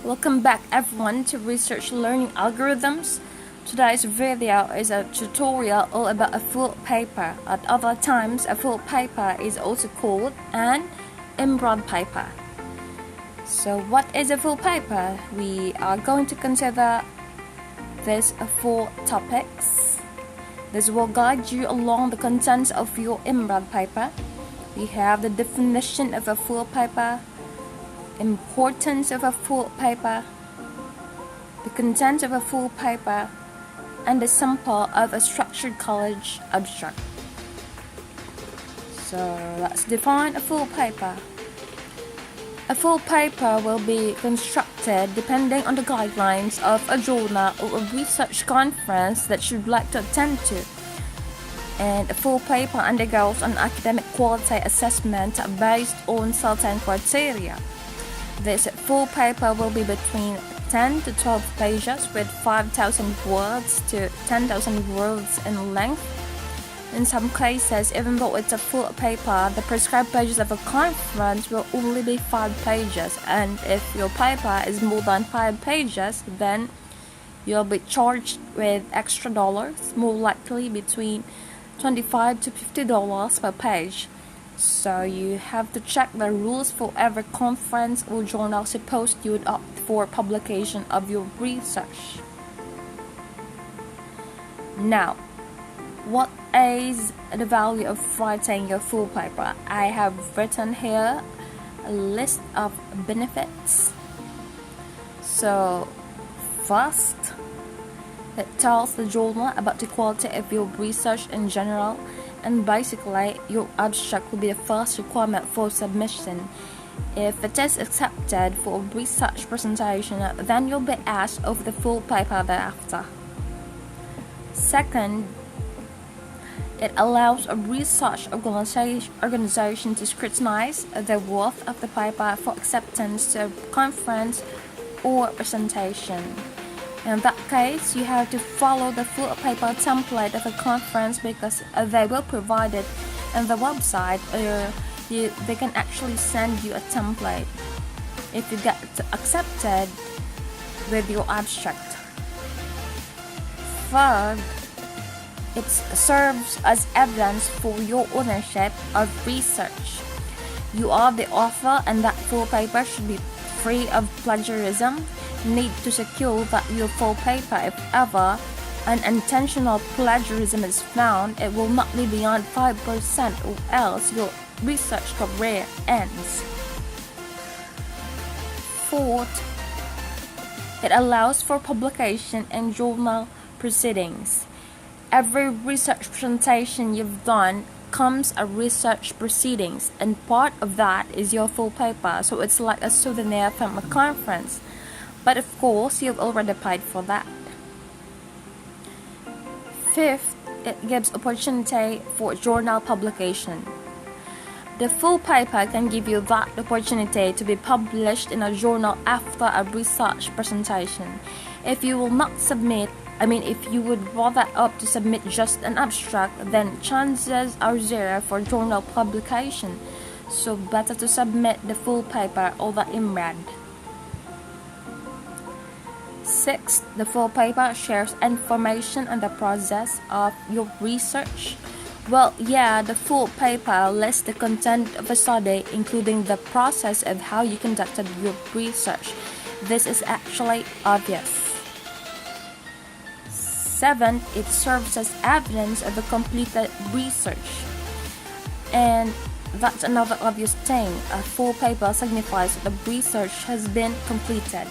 Welcome back everyone to Research Learning Algorithms. Today's video is a tutorial all about a full paper. At other times, a full paper is also called an IMRAD paper. So what is a full paper? We are going to consider these four topics. This will guide you along the contents of your IMRAD paper. We have the definition of a full paper, importance of a full paper, the content of a full paper, and the sample of a structured college abstract. So let's define a full paper. A full paper will be constructed depending on the guidelines of a journal or a research conference that you'd like to attend to. And a full paper undergoes an academic quality assessment based on certain criteria. This full paper will be between 10 to 12 pages with 5,000 words to 10,000 words in length. In some cases, even though it's a full paper, the prescribed pages of a conference will only be 5 pages, and if your paper is more than 5 pages, then you'll be charged with extra dollars, more likely between $25 to $50 per page. So you have to check the rules for every conference or journal suppose you would opt for publication of your research. Now, what is the value of writing your full paper? I have written here a list of benefits. So first, it tells the journal about the quality of your research in general, and basically your abstract will be the first requirement for submission. If it is accepted for a research presentation, then you'll be asked of the full paper thereafter. Second, it allows a research organization to scrutinize the worth of the paper for acceptance to a conference or presentation. In that case, you have to follow the full paper template of a conference because they will provide it on the website, or they can actually send you a template if you get accepted with your abstract. Third, it serves as evidence for your ownership of research. You are the author, and that full paper should be free of plagiarism. Need to secure that your full paper, if ever unintentional plagiarism is found, it will not be beyond 5%, or else your research career ends. Fourth, it allows for publication in journal proceedings. Every research presentation you've done comes a research proceedings, and part of that is your full paper, so it's like a souvenir from a conference. But of course, you've already paid for that. Fifth, it gives opportunity for journal publication. The full paper can give you that opportunity to be published in a journal after a research presentation. If you will not submit, if you would rather opt to submit just an abstract, then chances are zero for journal publication. So better to submit the full paper or the IMRAD. Sixth, the full paper shares information on the process of your research. The full paper lists the content of a study, including the process of how you conducted your research. This is actually obvious. Seventh, it serves as evidence of the completed research. And that's another obvious thing. A full paper signifies that the research has been completed.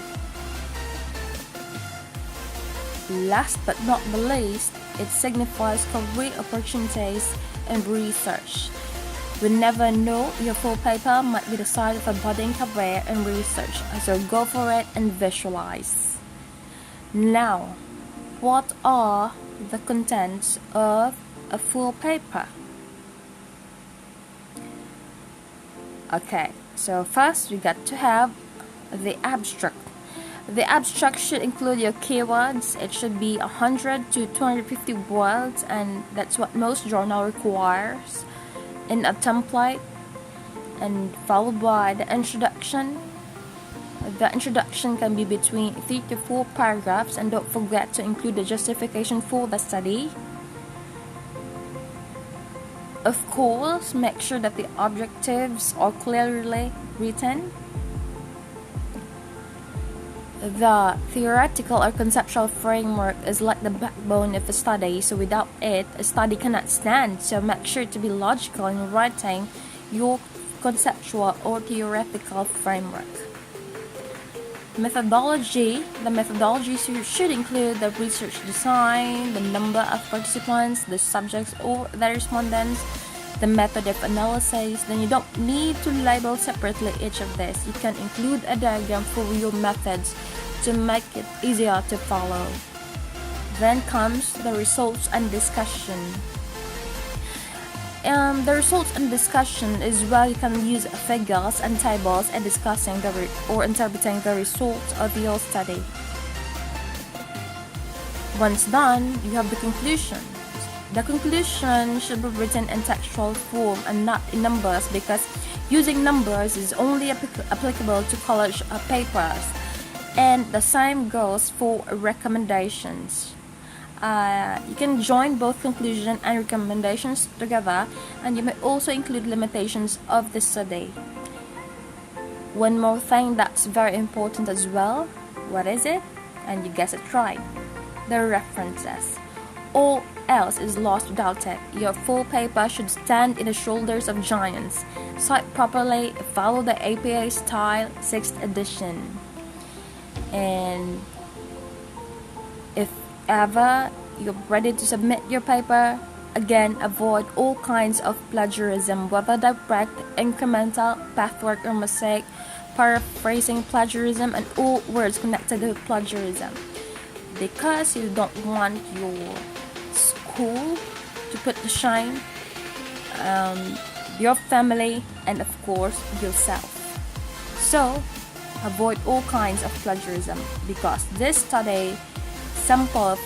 Last but not the least, it signifies career opportunities in research. We never know, your full paper might be the start of a budding career in research, so go for it and visualize. Now, what are the contents of a full paper? Okay, so first we got to have the abstract. The abstract should include your keywords. It should be 100 to 250 words, and that's what most journal requires in a template, and followed by the introduction, The introduction can be between 3 to 4 paragraphs, and don't forget to include the justification for the study. Of course, make sure that the objectives are clearly written. The theoretical or conceptual framework is like the backbone of a study, so without it, a study cannot stand. So make sure to be logical in writing your conceptual or theoretical framework. Methodology. The methodology should include the research design, the number of participants, the subjects or the respondents, the method of analysis. Then you don't need to label separately each of this. You can include a diagram for your methods to make it easier to follow. Then comes the results and discussion. The results and discussion is where you can use figures and tables and discussing or interpreting the results of your study. Once done, you have the conclusion. The conclusion should be written in textual form and not in numbers, because using numbers is only applicable to college papers, and the same goes for recommendations. You can join both conclusion and recommendations together, and you may also include limitations of the study. One more thing that's very important as well. What is it? And you guess it right. The references. All else is lost without it. Your full paper should stand in the shoulders of giants. Cite properly, follow the APA style 6th edition. And if ever you're ready to submit your paper, again, avoid all kinds of plagiarism, whether direct, incremental, pathwork or mistake, paraphrasing plagiarism, and all words connected with plagiarism, because you don't want your school to put to shame your family and of course yourself. So avoid all kinds of plagiarism, because this study sample of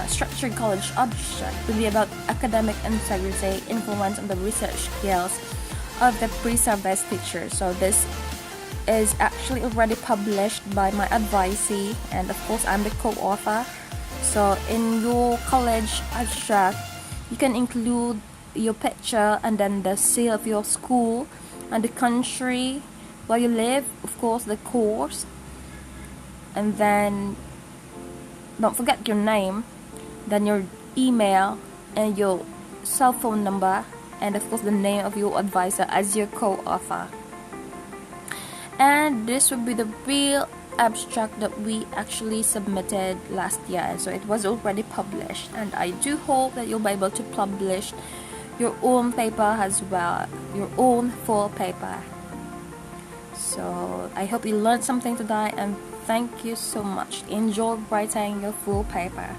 structured college object will be about academic integrity, influence on the research skills of the pre-service teacher. So this is actually already published by my advisee, and of course I'm the co-author. So in your college abstract, you can include your picture and then the seal of your school and the country where you live, of course the course, and then don't forget your name, then your email and your cell phone number, and of course the name of your advisor as your co-author. And this would be the real abstract that we actually submitted last year, so it was already published, and I do hope that you'll be able to publish your own paper as well, your own full paper. So I hope you learned something today, and thank you so much. Enjoy writing your full paper.